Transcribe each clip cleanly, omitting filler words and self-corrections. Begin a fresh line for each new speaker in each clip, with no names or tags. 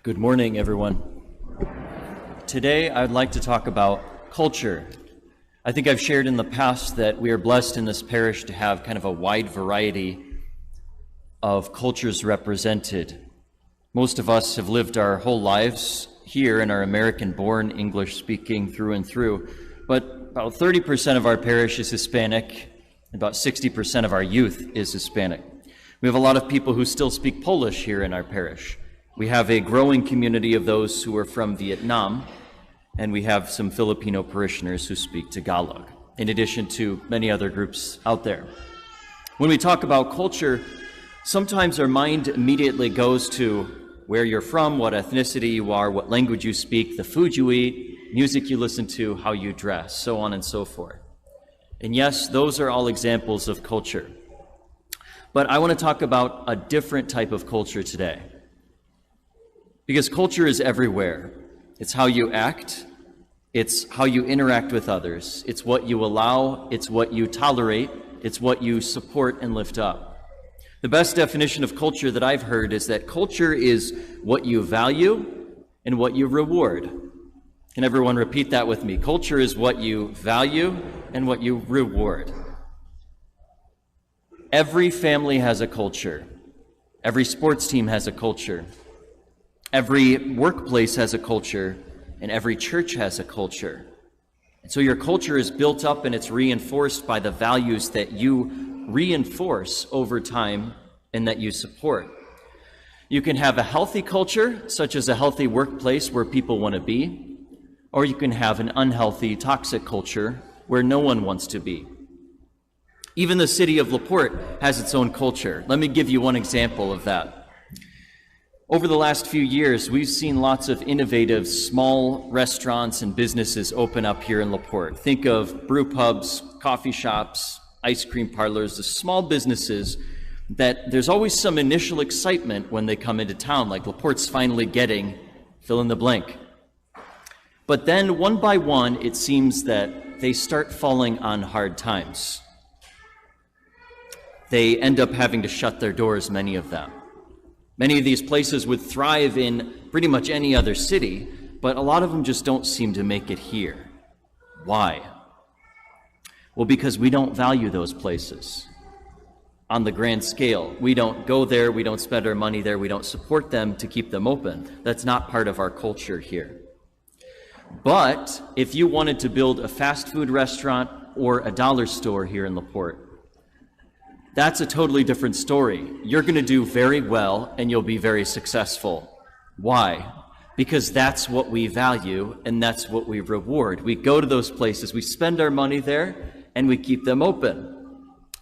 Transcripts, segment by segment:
Good morning, everyone. Today, I'd like to talk about culture. I think I've shared in the past that we are blessed in this parish to have kind of a wide variety of cultures represented. Most of us have lived our whole lives here and are American-born, English-speaking through and through, but about 30% of our parish is Hispanic, about 60% of our youth is Hispanic. We have a lot of people who still speak Polish here in our parish. We have a growing community of those who are from Vietnam, and we have some Filipino parishioners who speak Tagalog, in addition to many other groups out there. When we talk about culture, sometimes our mind immediately goes to where you're from, what ethnicity you are, what language you speak, the food you eat, music you listen to, how you dress, so on and so forth. And yes, those are all examples of culture. But I want to talk about a different type of culture today. Because culture is everywhere. It's how you act, it's how you interact with others, it's what you allow, it's what you tolerate, it's what you support and lift up. The best definition of culture that I've heard is that culture is what you value and what you reward. Can everyone repeat that with me? Culture is what you value and what you reward. Every family has a culture. Every sports team has a culture. Every workplace has a culture, and every church has a culture. And so your culture is built up and it's reinforced by the values that you reinforce over time and that you support. You can have a healthy culture, such as a healthy workplace where people want to be, or you can have an unhealthy, toxic culture where no one wants to be. Even the city of LaPorte has its own culture. Let me give you one example of that. Over the last few years, we've seen lots of innovative small restaurants and businesses open up here in LaPorte. Think of brew pubs, coffee shops, ice cream parlors, the small businesses that there's always some initial excitement when they come into town, like LaPorte's finally getting fill in the blank. But then one by one, it seems that they start falling on hard times. They end up having to shut their doors, many of them. Many of these places would thrive in pretty much any other city, but a lot of them just don't seem to make it here. Why? Well, because we don't value those places on the grand scale. We don't go there, we don't spend our money there, we don't support them to keep them open. That's not part of our culture here. But if you wanted to build a fast food restaurant or a dollar store here in LaPorte, that's a totally different story. You're going to do very well and you'll be very successful. Why? Because that's what we value and that's what we reward. We go to those places, we spend our money there, and we keep them open.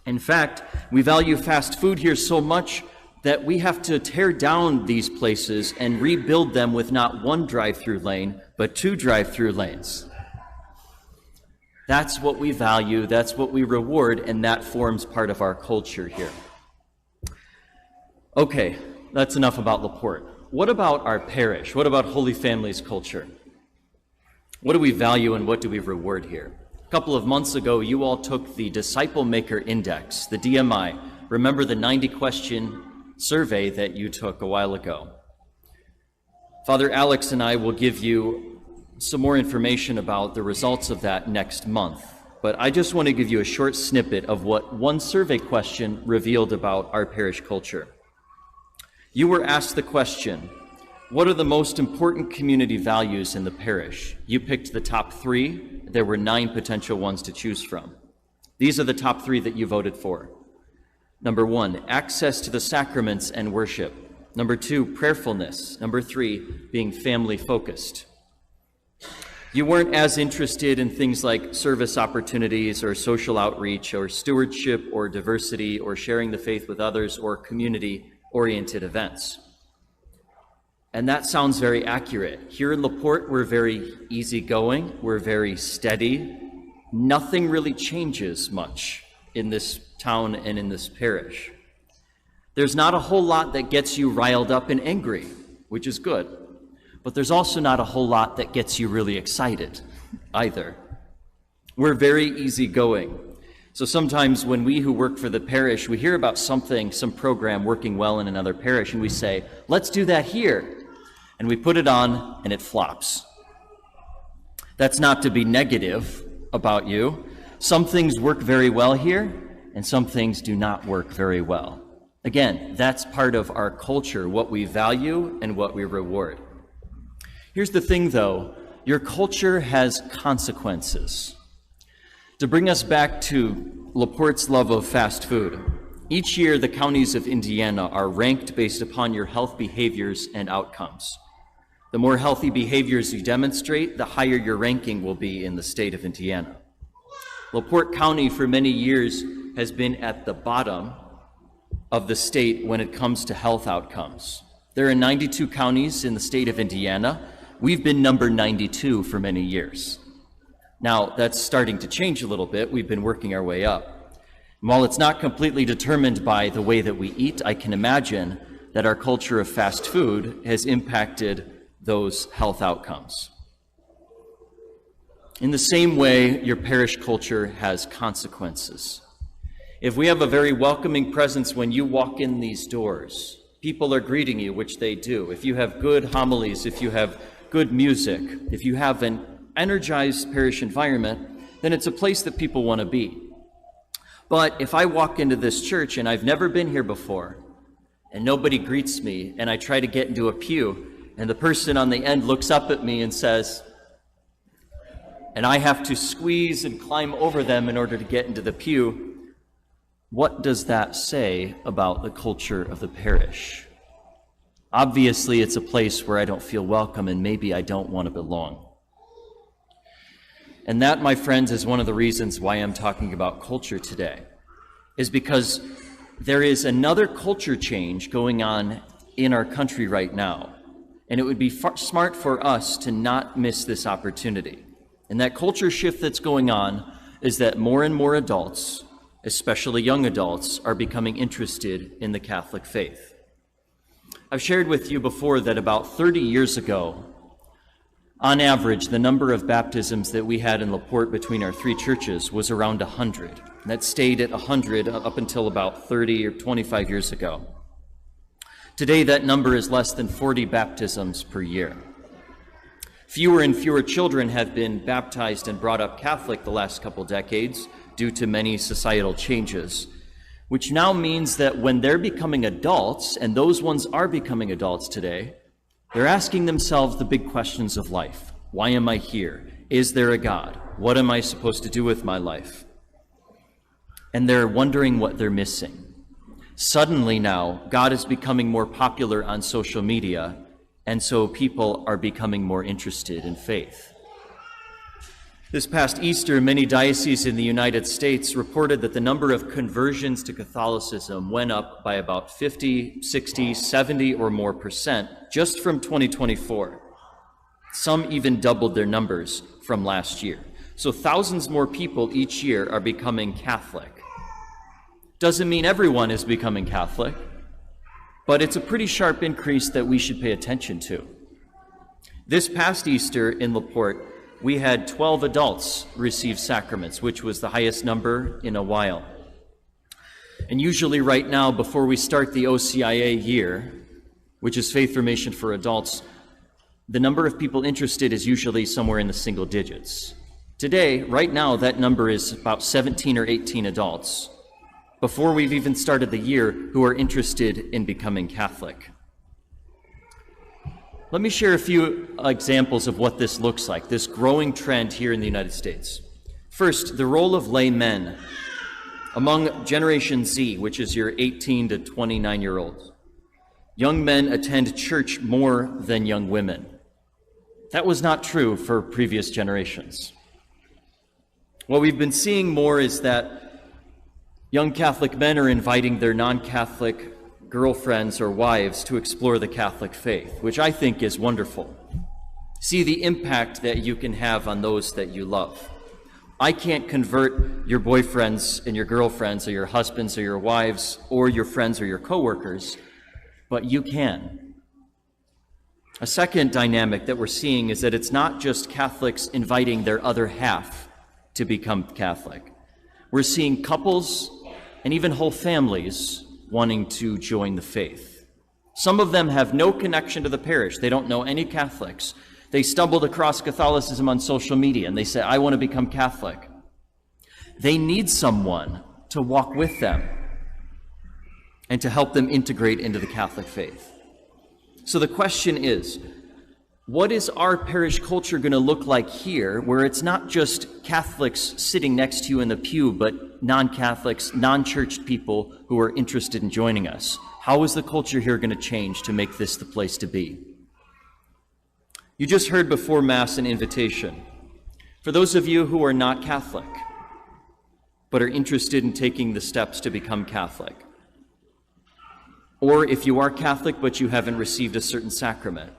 In fact, we value fast food here so much that we have to tear down these places and rebuild them with not one drive-through lane, but 2 drive-through lanes. That's what we value, that's what we reward, and that forms part of our culture here. Okay, that's enough about LaPorte. What about our parish? What about Holy Family's culture? What do we value and what do we reward here? A couple of months ago, you all took the Disciple Maker Index, the DMI. Remember the 90-question survey that you took a while ago. Father Alex and I will give you some more information about the results of that next month. But I just want to give you a short snippet of what one survey question revealed about our parish culture. You were asked the question, what are the most important community values in the parish? You picked the top 3. There were 9 potential ones to choose from. These are the top 3 that you voted for. Number 1, access to the sacraments and worship. Number 2, prayerfulness. Number 3, being family-focused. You weren't as interested in things like service opportunities or social outreach or stewardship or diversity or sharing the faith with others or community-oriented events. And that sounds very accurate. Here in LaPorte, we're very easygoing, we're very steady. Nothing really changes much in this town and in this parish. There's not a whole lot that gets you riled up and angry, which is good. But there's also not a whole lot that gets you really excited either. We're very easygoing. So sometimes when we who work for the parish, we hear about something, some program working well in another parish, and we say, let's do that here. and we put it on and it flops. That's not to be negative about you. Some things work very well here, and some things do not work very well. Again, that's part of our culture, what we value and what we reward. Here's the thing, though. Your culture has consequences. To bring us back to LaPorte's love of fast food, each year the counties of Indiana are ranked based upon your health behaviors and outcomes. The more healthy behaviors you demonstrate, the higher your ranking will be in the state of Indiana. LaPorte County for many years has been at the bottom of the state when it comes to health outcomes. There are 92 counties in the state of Indiana. We've been number 92 for many years. Now, that's starting to change a little bit. We've been working our way up. And while it's not completely determined by the way that we eat, I can imagine that our culture of fast food has impacted those health outcomes. In the same way, your parish culture has consequences. If we have a very welcoming presence when you walk in these doors, people are greeting you, which they do. If you have good homilies, if you have good music, if you have an energized parish environment, then it's a place that people want to be. But if I walk into this church and I've never been here before, and nobody greets me, and I try to get into a pew, and the person on the end looks up at me and says, and I have to squeeze and climb over them in order to get into the pew, what does that say about the culture of the parish? Obviously, it's a place where I don't feel welcome and maybe I don't want to belong. And that, my friends, is one of the reasons why I'm talking about culture today, is because there is another culture change going on in our country right now. And it would be smart for us to not miss this opportunity. And that culture shift that's going on is that more and more adults, especially young adults, are becoming interested in the Catholic faith. I've shared with you before that about 30 years ago, on average, the number of baptisms that we had in LaPorte between our three churches was around 100. And that stayed at 100 up until about 30 or 25 years ago. Today, that number is less than 40 baptisms per year. Fewer and fewer children have been baptized and brought up Catholic the last couple decades due to many societal changes, which now means that when they're becoming adults, and those ones are becoming adults today, they're asking themselves the big questions of life. Why am I here? Is there a God? What am I supposed to do with my life? And they're wondering what they're missing. Suddenly now, God is becoming more popular on social media, and so people are becoming more interested in faith. This past Easter, many dioceses in the United States reported that the number of conversions to Catholicism went up by about 50, 60, 70 or more percent just from 2024. Some even doubled their numbers from last year. So thousands more people each year are becoming Catholic. Doesn't mean everyone is becoming Catholic, but it's a pretty sharp increase that we should pay attention to. This past Easter in LaPorte, we had 12 adults receive sacraments, which was the highest number in a while. And usually right now, before we start the OCIA year, which is Faith Formation for Adults, the number of people interested is usually somewhere in the single digits. Today, right now, that number is about 17 or 18 adults, before we've even started the year, who are interested in becoming Catholic. Let me share a few examples of what this looks like, this growing trend here in the United States. First, the role of lay men among Generation Z, which is your 18 to 29-year-olds. Young men attend church more than young women. That was not true for previous generations. What we've been seeing more is that young Catholic men are inviting their non-Catholic girlfriends or wives to explore the Catholic faith, which I think is wonderful. See the impact that you can have on those that you love. I can't convert your boyfriends and your girlfriends or your husbands or your wives or your friends or your coworkers, but you can. A second dynamic that we're seeing is that it's not just Catholics inviting their other half to become Catholic. We're seeing couples and even whole families wanting to join the faith. Some of them have no connection to the parish. They don't know any Catholics. They stumbled across Catholicism on social media and they say, I want to become Catholic. They need someone to walk with them and to help them integrate into the Catholic faith. So the question is, what is our parish culture going to look like here, where it's not just Catholics sitting next to you in the pew, but non-Catholics, non-churched people who are interested in joining us? How is the culture here going to change to make this the place to be? You just heard before Mass an invitation. For those of you who are not Catholic, but are interested in taking the steps to become Catholic, or if you are Catholic but you haven't received a certain sacrament,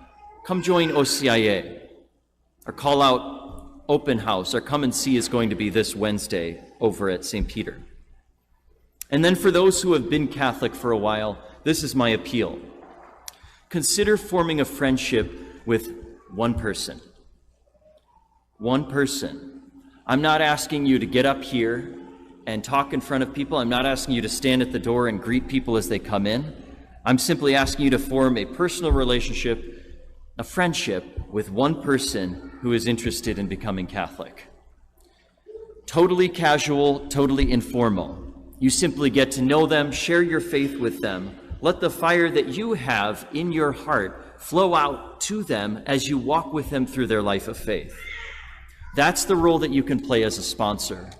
come join OCIA, or call out Open House, or come and see is going to be this Wednesday over at St. Peter. And then for those who have been Catholic for a while, this is my appeal. Consider forming a friendship with one person. One person. I'm not asking you to get up here and talk in front of people. I'm not asking you to stand at the door and greet people as they come in. I'm simply asking you to form a personal relationship, a friendship with one person who is interested in becoming Catholic. Totally casual, totally informal. You simply get to know them, share your faith with them. Let the fire that you have in your heart flow out to them as you walk with them through their life of faith. That's the role that you can play as a sponsor.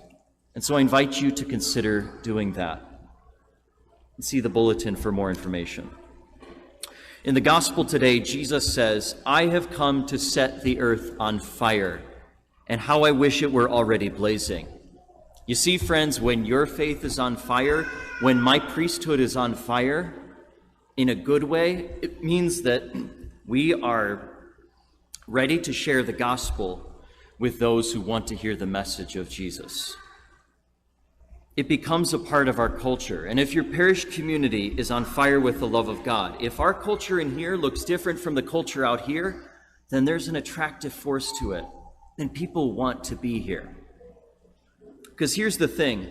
And so I invite you to consider doing that. And see the bulletin for more information. In the gospel today, Jesus says, I have come to set the earth on fire, and how I wish it were already blazing. You see, friends, when your faith is on fire, when my priesthood is on fire, in a good way, it means that we are ready to share the gospel with those who want to hear the message of Jesus. It becomes a part of our culture. And if your parish community is on fire with the love of God, if our culture in here looks different from the culture out here, then there's an attractive force to it, and people want to be here. Because here's the thing,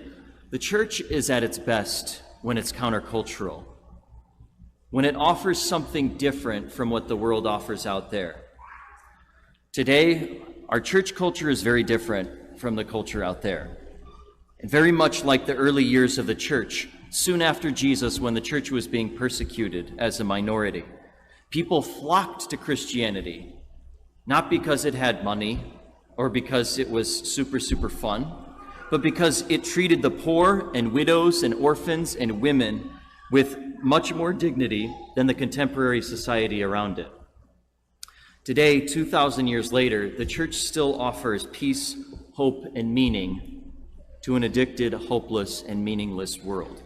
the church is at its best when it's countercultural, when it offers something different from what the world offers out there. Today, our church culture is very different from the culture out there. And very much like the early years of the church, soon after Jesus, when the church was being persecuted as a minority, people flocked to Christianity, not because it had money or because it was super fun, but because it treated the poor and widows and orphans and women with much more dignity than the contemporary society around it. Today, 2,000 years later, the church still offers peace, hope, and meaning to an addicted, hopeless, and meaningless world.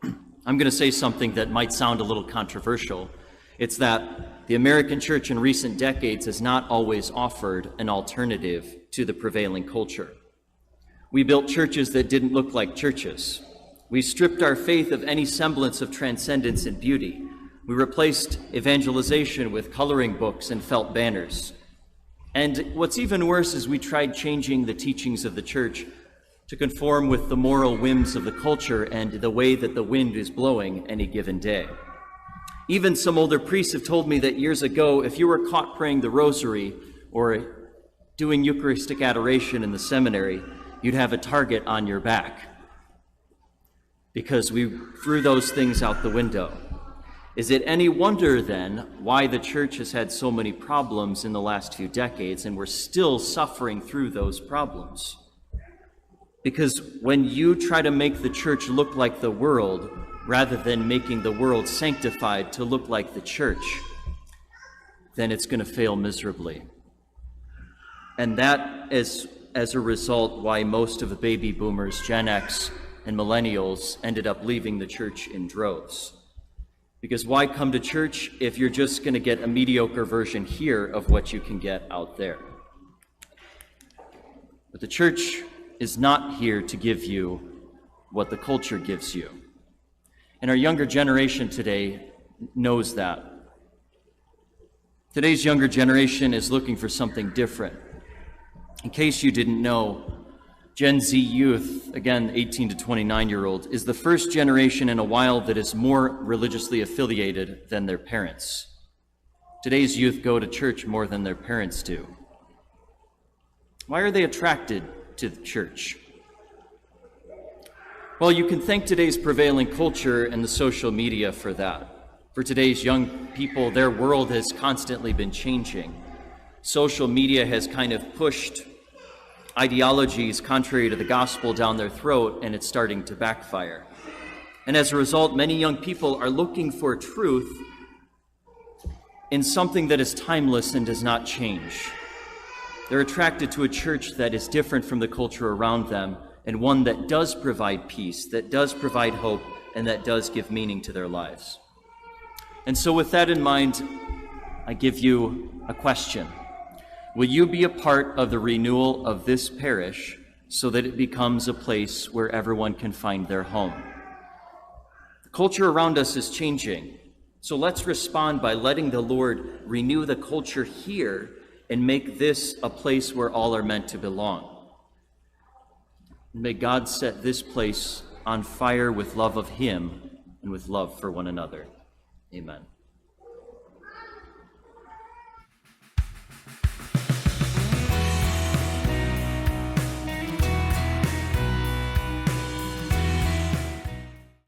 I'm going to say something that might sound a little controversial. It's that the American church in recent decades has not always offered an alternative to the prevailing culture. We built churches that didn't look like churches. We stripped our faith of any semblance of transcendence and beauty. We replaced evangelization with coloring books and felt banners. And what's even worse is we tried changing the teachings of the church to conform with the moral whims of the culture and the way that the wind is blowing any given day. Even some older priests have told me that years ago, if you were caught praying the rosary or doing Eucharistic adoration in the seminary, you'd have a target on your back because we threw those things out the window. Is it any wonder, then, why the church has had so many problems in the last few decades, and we're still suffering through those problems? Because when you try to make the church look like the world, rather than making the world sanctified to look like the church, then it's going to fail miserably. And that is, as a result, why most of the baby boomers, Gen X, and millennials ended up leaving the church in droves. Because why come to church if you're just going to get a mediocre version here of what you can get out there? But the church is not here to give you what the culture gives you. And our younger generation today knows that. Today's younger generation is looking for something different. In case you didn't know, Gen Z youth, again 18 to 29-year-old, is the first generation in a while that is more religiously affiliated than their parents. Today's youth go to church more than their parents do. Why are they attracted to the church? Well, you can thank today's prevailing culture and the social media for that. For today's young people, their world has constantly been changing. Social media has kind of pushed ideologies contrary to the gospel down their throat, and it's starting to backfire. And as a result, many young people are looking for truth in something that is timeless and does not change. They're attracted to a church that is different from the culture around them, and one that does provide peace, that does provide hope, and that does give meaning to their lives. And so with that in mind, I give you a question. Will you be a part of the renewal of this parish so that it becomes a place where everyone can find their home? The culture around us is changing, so let's respond by letting the Lord renew the culture here and make this a place where all are meant to belong. May God set this place on fire with love of Him and with love for one another. Amen.